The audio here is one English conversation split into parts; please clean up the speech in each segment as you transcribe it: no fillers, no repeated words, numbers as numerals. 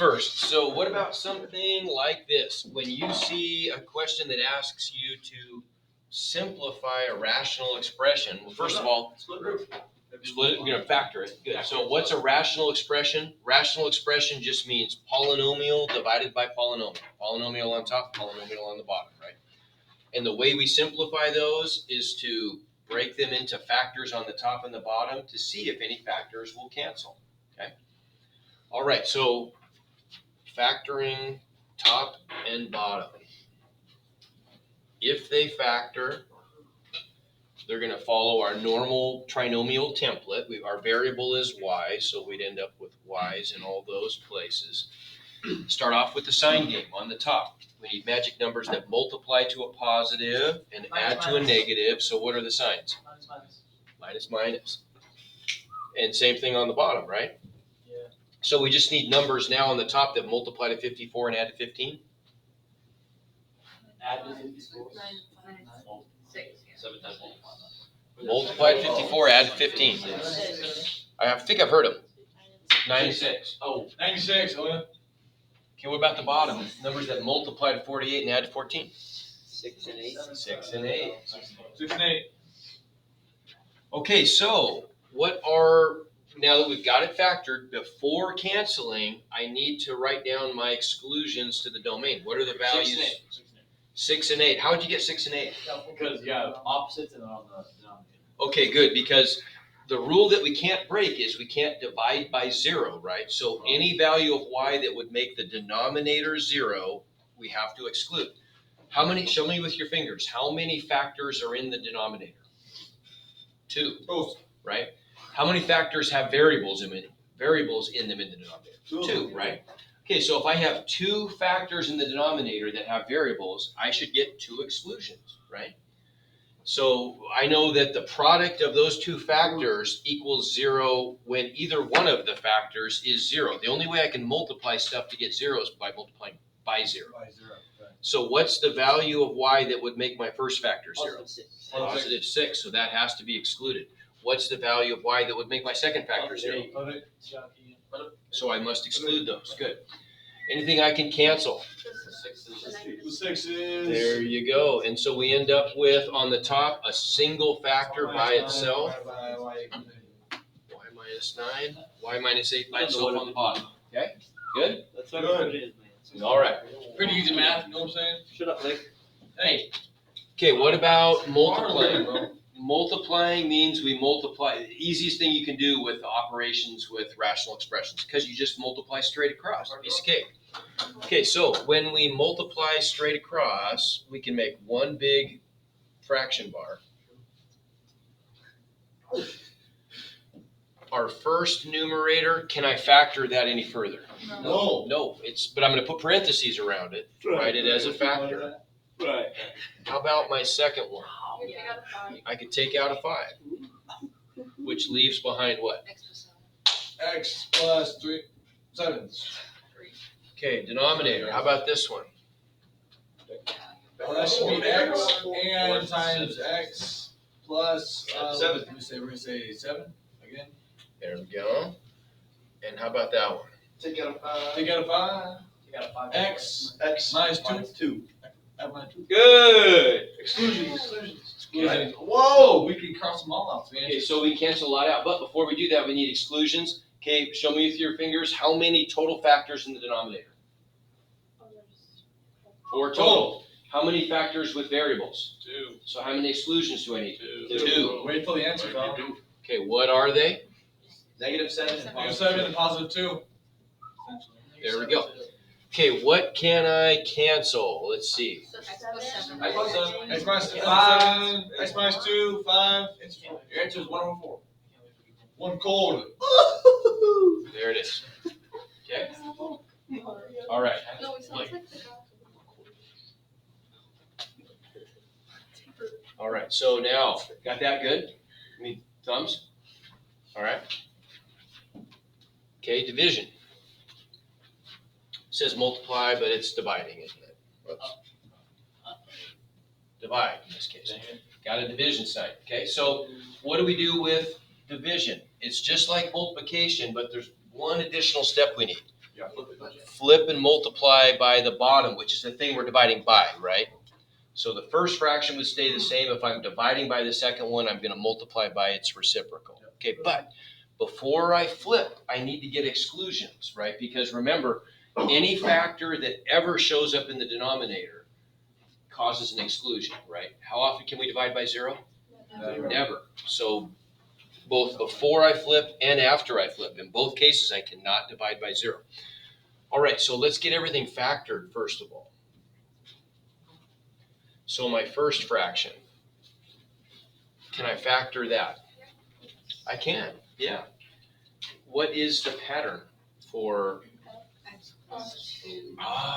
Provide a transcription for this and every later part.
first. So what about something like this? When you see a question that asks you to simplify a rational expression, well, first of all, split it, we're going to factor it. Good. So what's a rational expression? Rational expression just means polynomial divided by polynomial. Polynomial on top, polynomial on the bottom, right? And the way we simplify those is to break them into factors on the top and the bottom to see if any factors will cancel. Okay. All right. So factoring top and bottom. If they factor, they're going to follow our normal trinomial template. Our variable is y, so we'd end up with y's in all those places. Start off with the sign game on the top. We need magic numbers that multiply to a positive and add to a negative. So what are the signs? Minus, minus. And same thing on the bottom, right? Yeah. So we just need numbers now on the top that multiply to 54 and add to 15. Add to 54. 6. 7 times Multiply to 54, add to 15. I think I've heard them. 96. Oh, 96. Okay, what about the bottom? Numbers that multiply to 48 and add to 14. 6 and 8. 6 and 8. 6 and 8. Okay, so now that we've got it factored, before canceling, I need to write down my exclusions to the domain. What are the values? 6 and 8. 6 and 8. How would you get 6 and 8? Because you have opposites and on the denominator. Okay, good, because the rule that we can't break is we can't divide by 0, right? So any value of y that would make the denominator 0, we have to exclude. How many, show me with your fingers, how many factors are in the denominator? 2, right? How many factors have variables in them in the denominator? 2, right? Okay, so if I have 2 factors in the denominator that have variables, I should get 2 exclusions, right? So I know that the product of those 2 factors equals 0 when either one of the factors is 0. The only way I can multiply stuff to get 0 is by multiplying by 0. So what's the value of y that would make my first factor 0? Positive 6, so that has to be excluded. What's the value of y that would make my second factor 0? So I must exclude those. Good. Anything I can cancel? The 6 is. There you go. And so we end up with, on the top, a single factor by itself. Y minus 9, y minus 8 by itself on the bottom. Okay? Good? That's what it is, man. All right. Pretty easy math, you know what I'm saying? Shut up, Nick. Hey. Okay, what about multiplying? Multiplying means we multiply. The easiest thing you can do with operations with rational expressions, because you just multiply straight across. Piece of cake. Okay, so when we multiply straight across, we can make one big fraction bar. Our first numerator, can I factor that any further? No. No, but I'm going to put parentheses around it. Write it as a factor. Right. How about my second one? I could take out a 5, which leaves behind what? X plus 3, 7. Okay, denominator. How about this one? Well, that should be X and times X plus 7. We're gonna say 7 again. There we go. And how about that one? Take out a 5. Take out a 5. Take out a 5. X minus 2. Good. Exclusions. Whoa, we can cross them all out. Okay, so we cancel a lot out. But before we do that, we need exclusions. Okay, show me with your fingers how many total factors in the denominator? 4 total. How many factors with variables? 2. So how many exclusions do I need? 2. Wait till the answer, pal. Okay, what are they? -7 and positive 2. There we go. Okay, what can I cancel? Let's see. X minus 5, X minus 2, 5. Your answer is 1/4. 1 cold. There it is. Okay. All right. All right. So now, got that good? Any thumbs? All right. Okay, division. It says multiply, but it's dividing, isn't it? Whoops. Divide in this case. Got a division sign. Okay, so what do we do with division? It's just like multiplication, but there's one additional step we need. Yeah, flip it. Flip and multiply by the bottom, which is the thing we're dividing by, right? So the first fraction would stay the same. If I'm dividing by the second one, I'm going to multiply by its reciprocal. Okay, but before I flip, I need to get exclusions, right? Because remember, any factor that ever shows up in the denominator causes an exclusion, right? How often can we divide by zero? Never. So both before I flip and after I flip, in both cases, I cannot divide by zero. All right, so let's get everything factored first of all. So my first fraction, can I factor that? I can, yeah. What is the pattern for?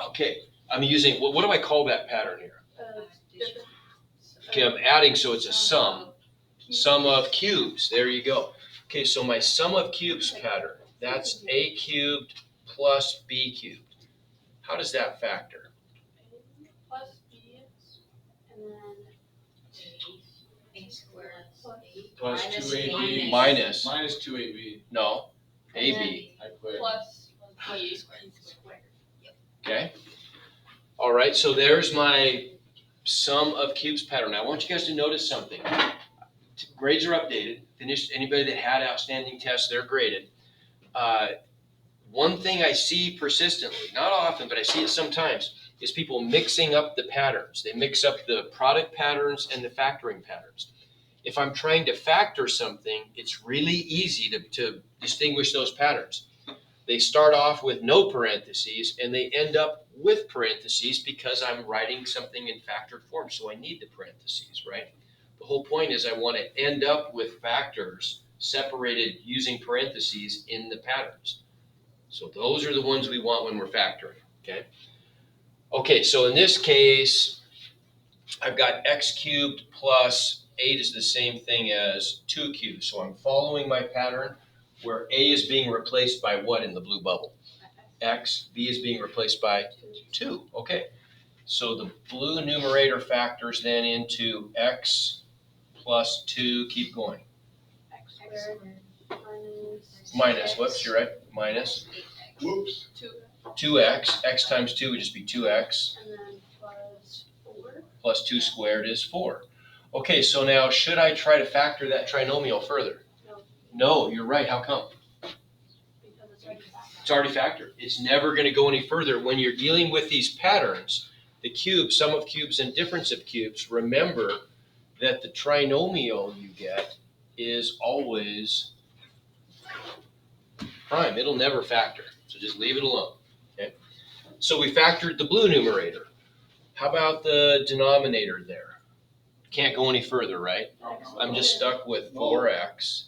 Okay. I'm using, what do I call that pattern here? Okay, I'm adding, so it's a sum. Sum of cubes, there you go. Okay, so my sum of cubes pattern, that's a cubed plus b cubed. How does that factor? Plus b, and then A squared Plus 2ab. Minus, Minus 2ab. no, ab, I quit. plus b squared. okay? All right, so there's my sum of cubes pattern. Now, I want you guys to notice something. Grades are updated. Finished. Anybody that had outstanding tests, they're graded. One thing I see persistently, not often, but I see it sometimes, is people mixing up the patterns. They mix up the product patterns and the factoring patterns. If I'm trying to factor something, it's really easy to distinguish those patterns. They start off with no parentheses and they end up with parentheses because I'm writing something in factored form, so I need the parentheses, right? The whole point is I want to end up with factors separated using parentheses in the patterns. So those are the ones we want when we're factoring, okay? Okay, so in this case, I've got x cubed plus 8 is the same thing as 2 cubed. So I'm following my pattern where a is being replaced by what in the blue bubble? X, b is being replaced by 2, okay. So the blue numerator factors then into x plus 2, keep going. x squared Minus, whoops, you're right, minus Whoops. 2x, x times 2 would just be 2x, and then plus 4. plus 2 squared is 4. Okay, so now should I try to factor that trinomial further? No, you're right, how come? Because it's already factored. It's already factored. It's never going to go any further. When you're dealing with these patterns, the cubes, sum of cubes, and difference of cubes, remember that the trinomial you get is always prime. It'll never factor. So just leave it alone. Okay? So we factored the blue numerator. How about the denominator there? Can't go any further, right? I'm just stuck with 4x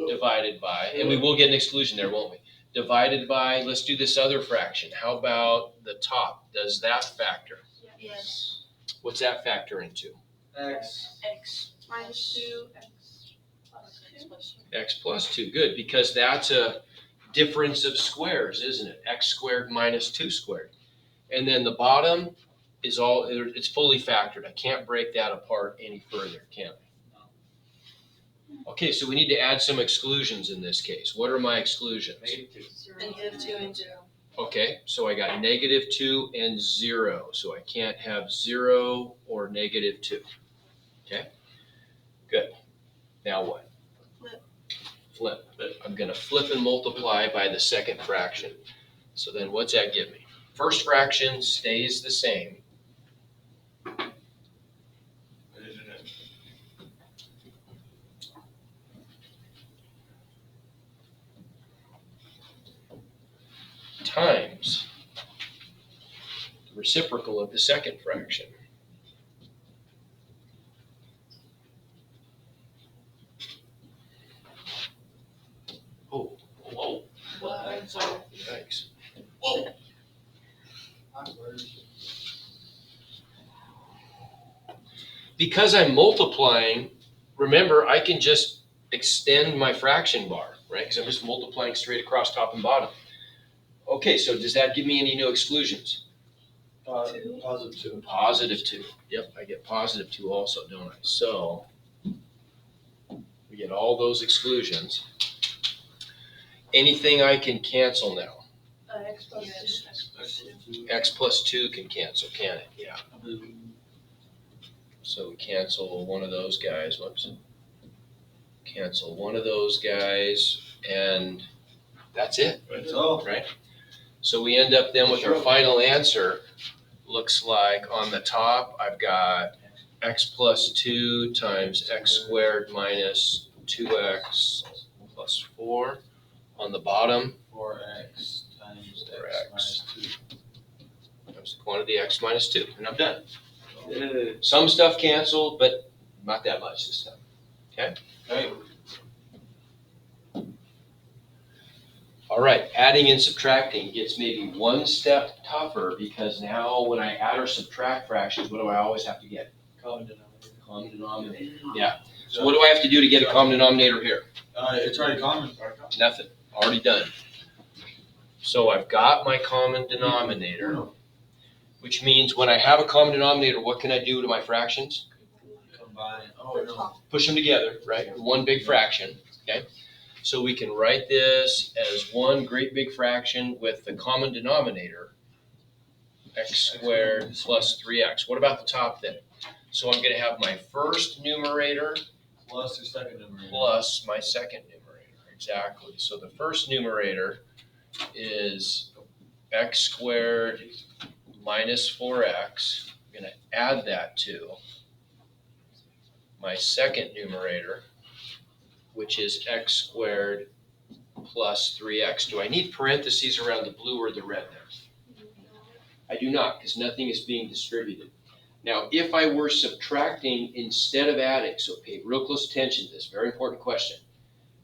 divided by, and we will get an exclusion there, won't we? Divided by, let's do this other fraction. How about the top? Does that factor? Yes. What's that factor into? X. X Minus 2, x plus 2. X plus 2. Good, because that's a difference of squares, isn't it? X squared minus 2 squared. And then the bottom is it's fully factored. I can't break that apart any further, can I? Okay, so we need to add some exclusions in this case. What are my exclusions? Negative 2 and 0. Okay, so I got negative 2 and 0. So I can't have 0 or negative 2. Okay, good. Now what? Flip. I'm going to flip and multiply by the second fraction. So then what's that give me? First fraction stays the same. Times the reciprocal of the second fraction. Oh, whoa, yikes. Whoa. Because I'm multiplying, remember, I can just extend my fraction bar, right? Because I'm just multiplying straight across top and bottom. Okay, so does that give me any new exclusions? Positive 2. Positive 2. Yep, I get positive 2 also, don't I? So we get all those exclusions. Anything I can cancel now. X plus Yes. two. X plus 2 can cancel, can it? Yeah. So we cancel one of those guys. Whoops. Cancel one of those guys, and that's it. That's all. Right? So we end up then with our final answer. Looks like on the top, I've got x plus 2 times x squared minus 2x plus 4. On the bottom, 4x times 4x. x minus 2. comes the quantity x minus 2, and I'm done. Some stuff canceled, but not that much this time. Okay. All right, adding and subtracting gets maybe one step tougher because now when I add or subtract fractions, what do I always have to get? Common denominator. Common denominator. Yeah. So what do I have to do to get a common denominator here? It's already common. Nothing. Already done. So I've got my common denominator, which means when I have a common denominator, what can I do to my fractions? Combine. Oh, no. Push them together, right? One big fraction, okay? So we can write this as one great big fraction with the common denominator, x squared plus 3x. What about the top then? So I'm going to have my first numerator Plus your second numerator. plus my second numerator. Exactly. So the first numerator is x squared minus 4x. I'm going to add that to my second numerator, which is x squared plus 3x. Do I need parentheses around the blue or the red there? I do not, because nothing is being distributed. Now, if I were subtracting instead of adding, so pay real close attention to this, very important question.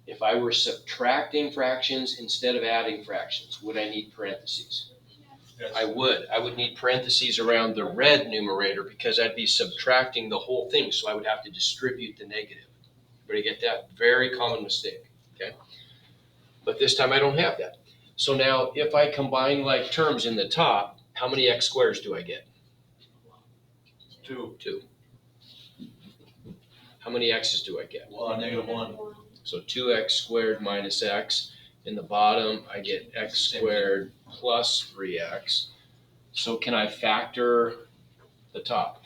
If I were subtracting fractions instead of adding fractions, would I need parentheses? Yes. I would. I would need parentheses around the red numerator because I'd be subtracting the whole thing, so I would have to distribute the negative. Everybody get that? Very common mistake, okay? But this time I don't have that. So now if I combine like terms in the top, how many x squares do I get? 2. 2. How many x's do I get? Negative 1. So 2x squared minus x. In the bottom, I get x squared plus 3x. So can I factor the top?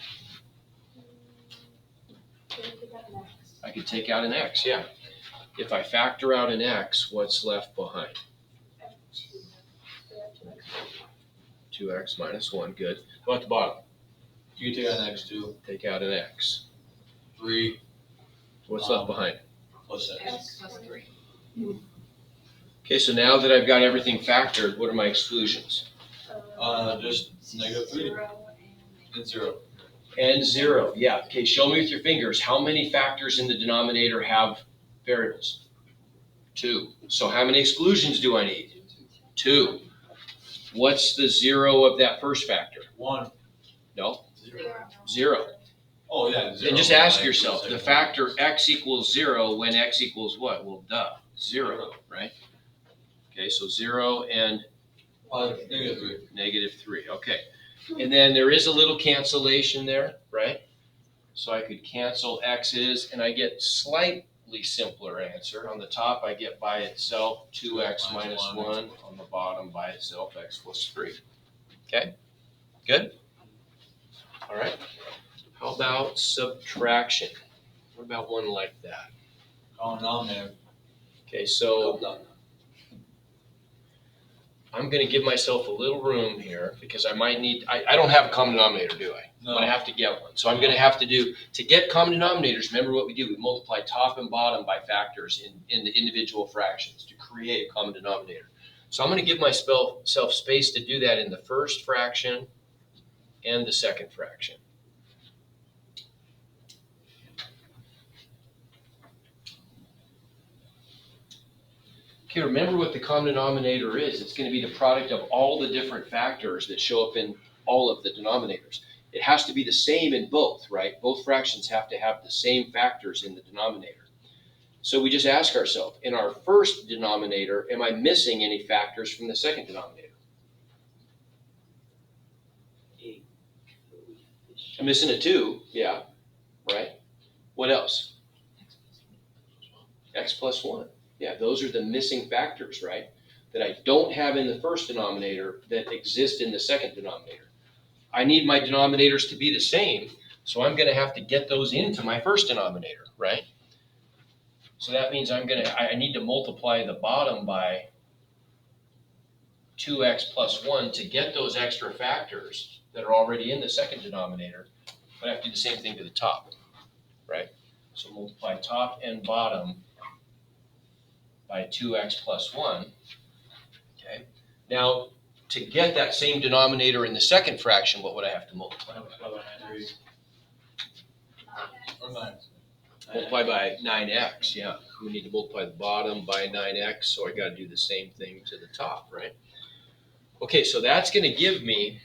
I could take out an x, yeah. If I factor out an x, what's left behind? 2x minus 1, good. Go at the bottom. You can take out an x too. Take out an x. 3 What's left behind? plus x. X plus 3. Okay, so now that I've got everything factored, what are my exclusions? Just negative 3 and 0. And 0, yeah. Okay, show me with your fingers. How many factors in the denominator have variables? 2. So how many exclusions do I need? 2. What's the 0 of that first factor? 1. No, 0. 0. Oh, yeah. 0. And just ask yourself, the factor x equals 0 when x equals what? Well, duh, 0, right? Okay, so 0 and Negative 3. negative 3, okay. And then there is a little cancellation there, right? So I could cancel x's and I get slightly simpler answer. On the top, I get by itself 2x minus 1. On the bottom, by itself, x plus 3. Okay, good? All right. How about subtraction? What about one like that? Common denominator. Okay, so I'm going to give myself a little room here because I might need, I don't have a common denominator, do I? No. But I have to get one. So I'm going to have to do, to get common denominators, remember what we do, we multiply top and bottom by factors in the individual fractions to create a common denominator. So I'm going to give myself space to do that in the first fraction and the second fraction. Okay, remember what the common denominator is. It's going to be the product of all the different factors that show up in all of the denominators. It has to be the same in both, right? Both fractions have to have the same factors in the denominator. So we just ask ourselves, in our first denominator, am I missing any factors from the second denominator? I'm missing a 2, yeah, right? What else? X plus 1. Yeah, those are the missing factors, right? That I don't have in the first denominator that exist in the second denominator. I need my denominators to be the same, so I'm gonna have to get those into my first denominator, right? So that means I need to multiply the bottom by 2x plus 1 to get those extra factors that are already in the second denominator, but I have to do the same thing to the top, right? So multiply top and bottom by 2x plus 1, okay? Now, to get that same denominator in the second fraction, what would I have to multiply? Or 9. Multiply by 9x, yeah. We need to multiply the bottom by 9x, so I gotta do the same thing to the top, right? Okay, so that's gonna give me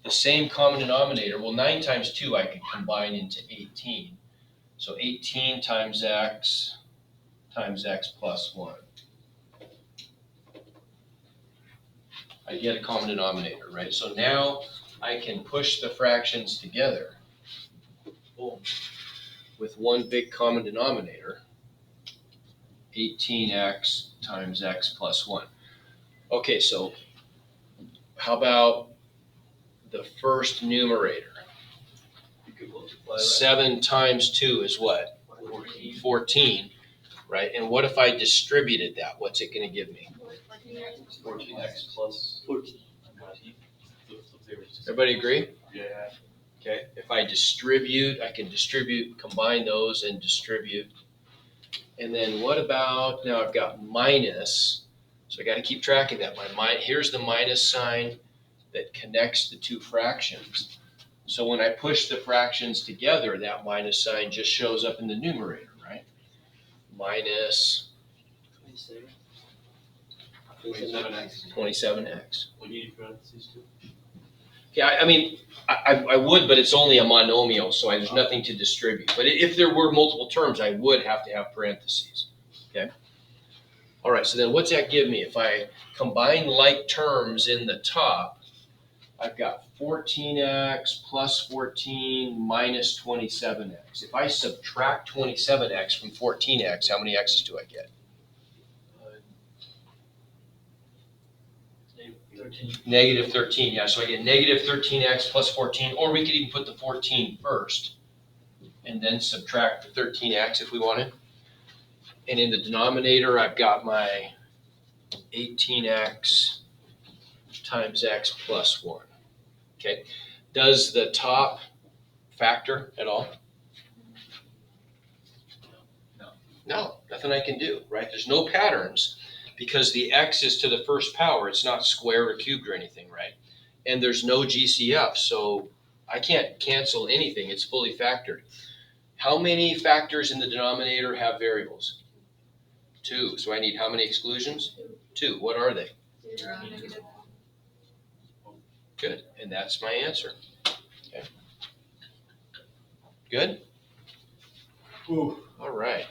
the same common denominator. Well, 9 times 2 I could combine into 18. So 18 times x plus 1. I get a common denominator, right? So now I can push the fractions together. Boom. With one big common denominator, 18x times x plus 1. Okay, so how about the first numerator? You could multiply that. 7 times 2 is what? 14, right? And what if I distributed that? What's it going to give me? 14x plus 14. Everybody agree? Yeah. Okay. If I distribute, I can distribute, combine those and distribute. And then what about, now I've got minus, so I got to keep track of that. Here's the minus sign that connects the two fractions. So when I push the fractions together, that minus sign just shows up in the numerator, right? Minus 27x. Would you need parentheses too? Yeah, I mean, I would, but it's only a monomial, so there's nothing to distribute. But if there were multiple terms, I would have to have parentheses, okay? All right, so then what's that give me? If I combine like terms in the top, I've got 14x plus 14 minus 27x. If I subtract 27x from 14x, how many x's do I get? 13. Negative 13, yeah, so I get negative 13x plus 14, or we could even put the 14 first and then subtract the 13x if we wanted. And in the denominator, I've got my 18x times x plus 1, okay? Does the top factor at all? No, nothing I can do, right? There's no patterns because the x is to the first power. It's not squared or cubed or anything, right? And there's no GCF, so I can't cancel anything. It's fully factored. How many factors in the denominator have variables? 2. So I need how many exclusions? 2. What are they? 0, negative. Good, and that's my answer. Okay. Good? Ooh. All right.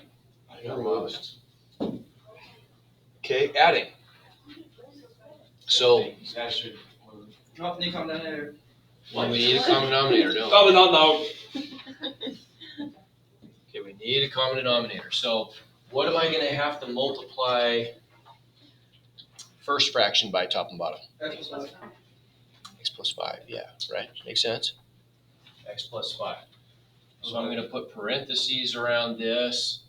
I got lost. Okay, adding. So That should. Drop the common denominator. we need a common denominator, don't we? Common denominator. Okay, we need a common denominator. So what am I going to have to multiply first fraction by top and bottom? X plus 5. X plus 5, yeah, right? Makes sense? X plus 5. So I'm going to put parentheses around this,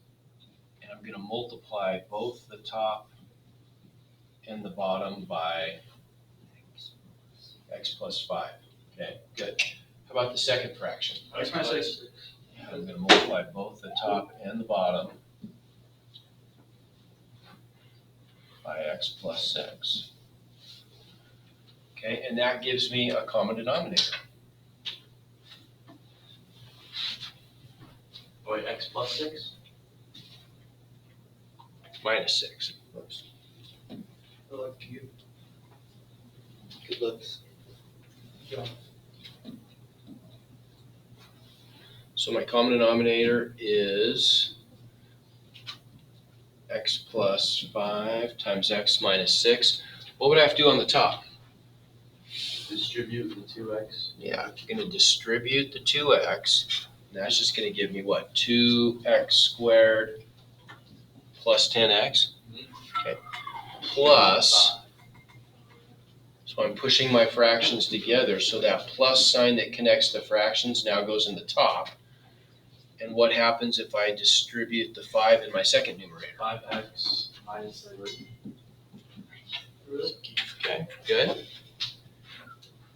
and I'm going to multiply both the top and the bottom by x plus 5. Okay, good. How about the second fraction? X minus 6. I'm going to multiply both the top and the bottom by x plus 6. Okay, and that gives me a common denominator. Wait, x plus 6? Minus 6. Oops. I like you. Good looks. So my common denominator is x plus 5 times x minus 6. What would I have to do on the top? Distribute the 2x. Yeah, I'm going to distribute the 2x. And that's just going to give me what? 2x squared plus 10x. Okay. Plus, so I'm pushing my fractions together, so that plus sign that connects the fractions now goes in the top. And what happens if I distribute the 5 in my second numerator? 5x minus 3. Okay, good.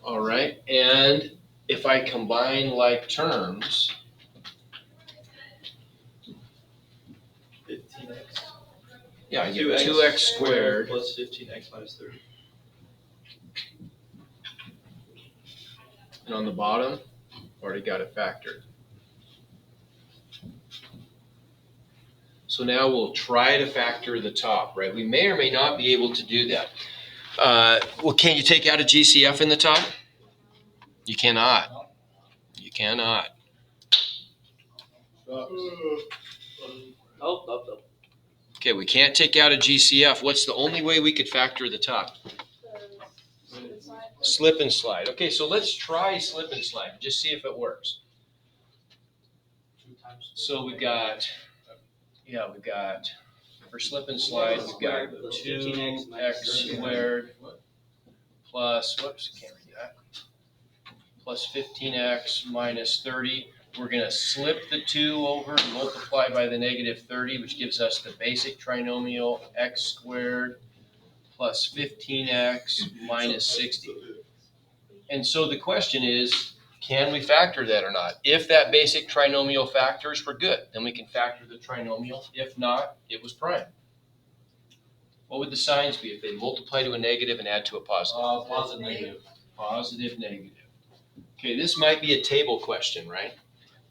All right, and if I combine like terms, 15x. yeah, I get 2x squared plus 15x minus 30. and on the bottom, already got it factored. So now we'll try to factor the top, right? We may or may not be able to do that. Well, can you take out a GCF in the top? You cannot. You cannot. Oh. Okay, we can't take out a GCF. What's the only way we could factor the top? Slip and slide. Okay, so let's try slip and slide. Just see if it works. So we've got, for slip and slide, we've got 2x squared plus, whoops, can't read that, plus 15x minus 30. We're going to slip the 2 over and multiply by the negative 30, which gives us the basic trinomial x squared plus 15x minus 60. And so the question is, can we factor that or not? If that basic trinomial factors, we're good. Then we can factor the trinomial. If not, it was prime. What would the signs be if they multiply to a negative and add to a positive? Positive, negative. Positive, negative. Okay, this might be a table question, right?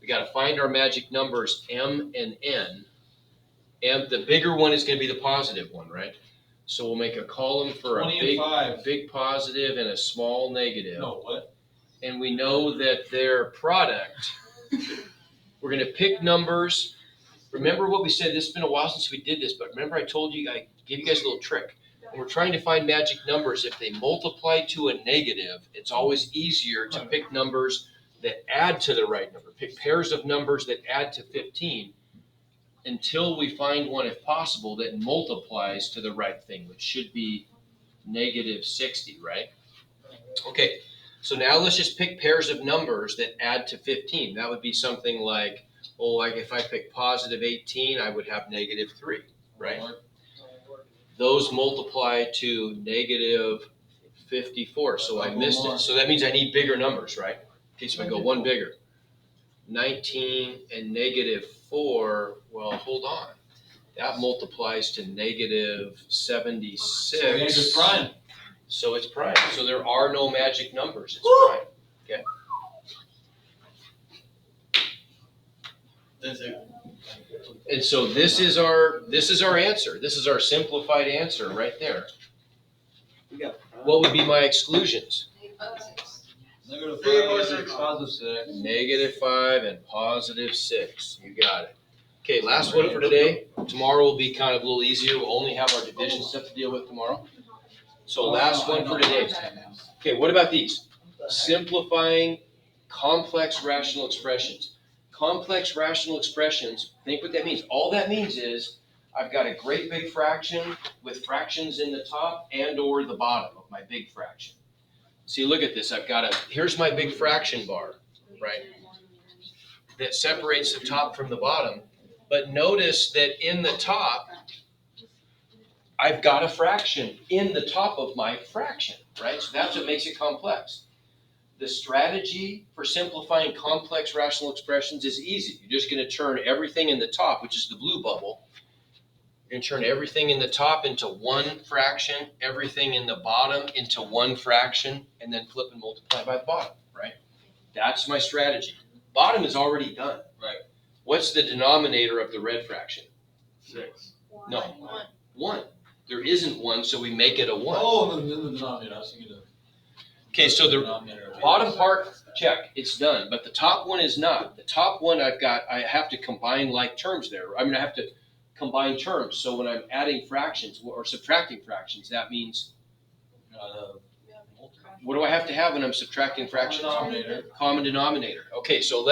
We got to find our magic numbers m and n. And the bigger one is going to be the positive one, right? So we'll make a column for a 20 and 5. big positive and a small negative. No, what? And we know that their product, we're going to pick numbers. Remember what we said, this has been a while since we did this, but remember I told you, I gave you guys a little trick. When we're trying to find magic numbers, if they multiply to a negative, it's always easier to pick numbers that add to the right number. Pick pairs of numbers that add to 15 until we find one, if possible, that multiplies to the right thing, which should be negative 60, right? Okay, so now let's just pick pairs of numbers that add to 15. That would be something like, like if I pick positive 18, I would have negative 3, right? Those multiply to negative 54, so I missed it. So that means I need bigger numbers, right? Okay, so I go one bigger. 19 and negative 4, well, hold on. That multiplies to negative 76. So it's prime. So it's prime. So there are no magic numbers. It's prime. Okay. That's it. And so this is our answer. This is our simplified answer right there. We got What would be my exclusions? Negative 5, Negative 6. positive 6. Negative 5 and positive 6. You got it. Okay, last one for today. Tomorrow will be kind of a little easier. We'll only have our division stuff to deal with tomorrow. So last one for today. Okay, what about these? Simplifying complex rational expressions. Complex rational expressions, think what that means. All that means is I've got a great big fraction with fractions in the top and or the bottom of my big fraction. See, look at this. Here's my big fraction bar, right? That separates the top from the bottom. But notice that in the top, I've got a fraction in the top of my fraction, right? So that's what makes it complex. The strategy for simplifying complex rational expressions is easy. You're just going to turn everything in the top, which is the blue bubble, and turn everything in the top into one fraction, everything in the bottom into one fraction, and then flip and multiply by the bottom, right? That's my strategy. Bottom is already done. Right. What's the denominator of the red fraction? 6. No. 1. There isn't one, so we make it a 1. Oh, the denominator. I was thinking of Okay, so the denominator. bottom part, check, it's done. But the top one is not. The top one I have to combine like terms there. I have to combine terms. So when I'm adding fractions or subtracting fractions, that means, what do I have to have when I'm subtracting fractions? Denominator. Common denominator. Okay, so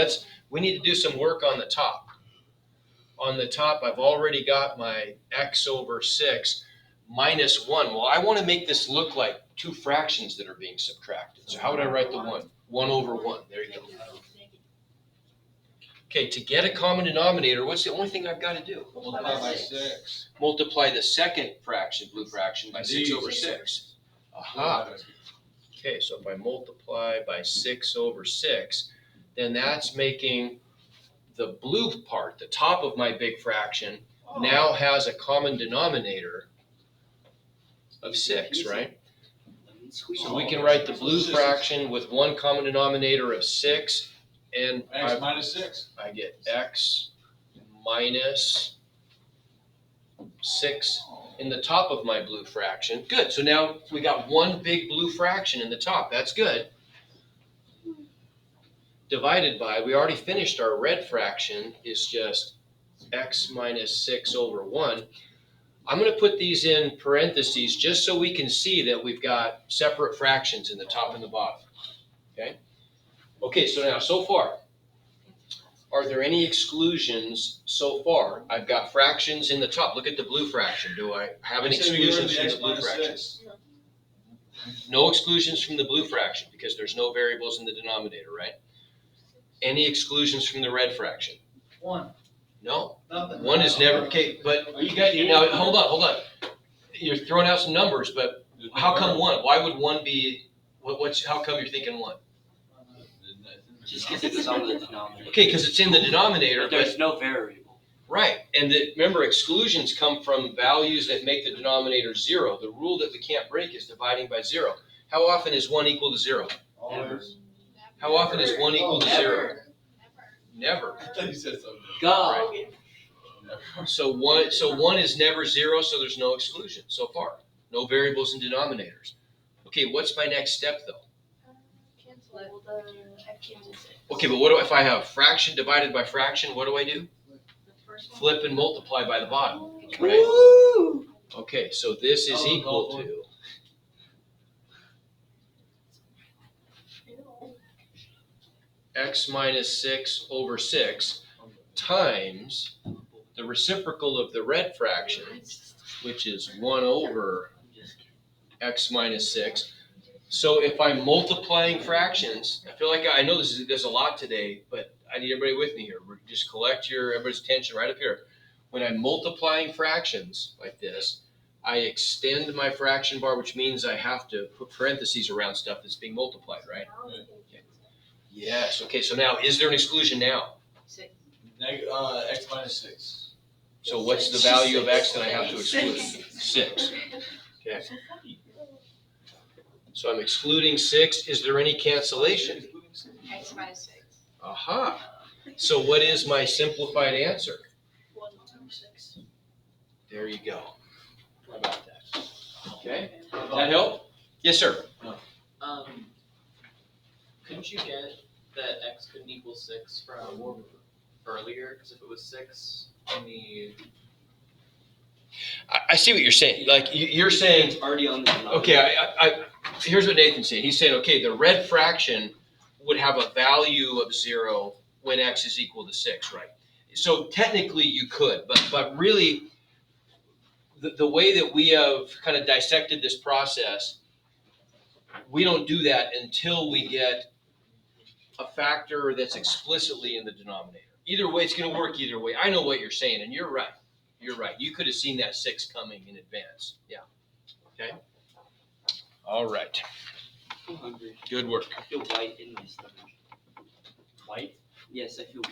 we need to do some work on the top. on the top, I've already got my x over 6 minus 1. Well, I want to make this look like two fractions that are being subtracted. So how would I write the 1? 1 over 1. There you go. Okay, to get a common denominator, what's the only thing I've got to do? Multiply by 6. Multiply the second fraction, blue fraction, by 6 over 6. Aha. Okay, so if I multiply by 6 over 6, then that's making the blue part, the top of my big fraction, now has a common denominator of 6, right? So we can write the blue fraction with one common denominator of 6, and X minus 6. I get x minus 6 in the top of my blue fraction. Good, so now we got one big blue fraction in the top. That's good. Divided by, we already finished our red fraction, is just x minus 6 over 1. I'm going to put these in parentheses just so we can see that we've got separate fractions in the top and the bottom. Okay? Okay, so now, so far, are there any exclusions so far? I've got fractions in the top. Look at the blue fraction. Do I have any exclusions from the blue fraction? No exclusions from the blue fraction because there's no variables in the denominator, right? Any exclusions from the red fraction? 1. No. Nothing. 1 is never, okay, but you got, now, hold on. You're throwing out some numbers, but how come 1? Why would 1 be, how come you're thinking 1? Just because it was on the denominator. Okay, because it's in the denominator, But but, there's no variable. right, and remember, exclusions come from values that make the denominator 0. The rule that we can't break is dividing by 0. How often is 1 equal to 0? Always. How often is 1 equal to 0? Never. I thought you said something. God. So 1 is never 0, so there's no exclusion so far. No variables in denominators. Okay, what's my next step though? Cancel the x. Okay, but if I have fraction divided by fraction, what do I do? Flip and multiply by the bottom, right? Okay, so this is equal to x minus 6 over 6 times the reciprocal of the red fraction, which is 1 over x minus 6. So if I'm multiplying fractions, I feel like I know there's a lot today, but I need everybody with me here. Just collect everybody's attention right up here. When I'm multiplying fractions like this, I extend my fraction bar, which means I have to put parentheses around stuff that's being multiplied, right? Okay. Yes. Okay, so now, is there an exclusion now? X minus 6. So what's the value of x that I have to exclude? 6. Okay. So I'm excluding 6. Is there any cancellation? X minus 6. Aha. So what is my simplified answer? 1 over 6. There you go. How about that? Okay. That help? Yes, sir. Couldn't you get that x couldn't equal 6 from earlier? Because if it was 6 in the I see what you're saying. Like you're saying, It's already on the denominator. okay, here's what Nathan's saying. He's saying, okay, the red fraction would have a value of 0 when x is equal to 6, right? So technically you could, but really the way that we have kind of dissected this process, we don't do that until we get a factor that's explicitly in the denominator. Either way, it's going to work either way. I know what you're saying, and you're right. You're right. You could have seen that 6 coming in advance. Yeah. Okay. All right. I'm hungry. Good work. I feel white in my stomach. white? Yes, I feel